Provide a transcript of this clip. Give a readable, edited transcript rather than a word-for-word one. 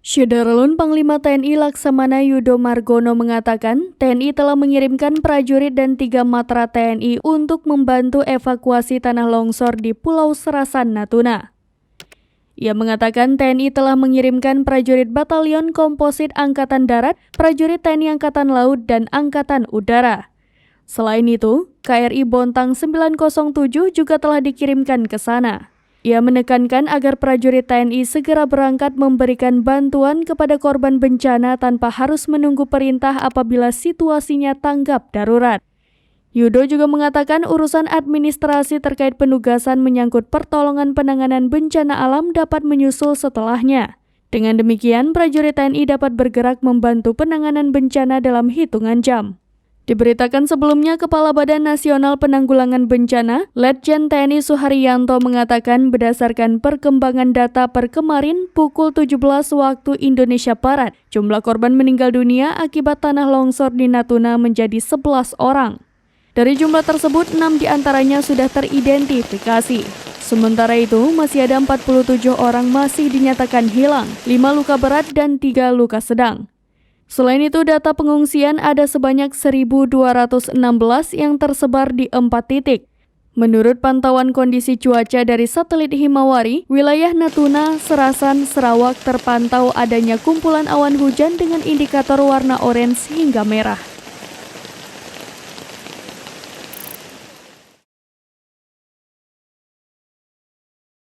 Syederlun Panglima TNI Laksamana Yudo Margono mengatakan TNI telah mengirimkan prajurit dan 3 matra TNI untuk membantu evakuasi tanah longsor di Pulau Serasan, Natuna. Ia mengatakan TNI telah mengirimkan prajurit Batalion Komposit Angkatan Darat, prajurit TNI Angkatan Laut, dan Angkatan Udara. Selain itu, KRI Bontang 907 juga telah dikirimkan ke sana. Ia menekankan agar prajurit TNI segera berangkat memberikan bantuan kepada korban bencana tanpa harus menunggu perintah apabila situasinya tanggap darurat. Yudo juga mengatakan urusan administrasi terkait penugasan menyangkut pertolongan penanganan bencana alam dapat menyusul setelahnya. Dengan demikian, prajurit TNI dapat bergerak membantu penanganan bencana dalam hitungan jam. Diberitakan sebelumnya, Kepala Badan Nasional Penanggulangan Bencana, Letjen TNI Suharyanto mengatakan berdasarkan perkembangan data per kemarin pukul 17 waktu Indonesia Barat, jumlah korban meninggal dunia akibat tanah longsor di Natuna menjadi 11 orang. Dari jumlah tersebut, 6 diantaranya sudah teridentifikasi. Sementara itu, masih ada 47 orang masih dinyatakan hilang, 5 luka berat dan 3 luka sedang. Selain itu, data pengungsian ada sebanyak 1.216 yang tersebar di 4 titik. Menurut pantauan kondisi cuaca dari satelit Himawari, wilayah Natuna, Serasan, Sarawak terpantau adanya kumpulan awan hujan dengan indikator warna oranye hingga merah.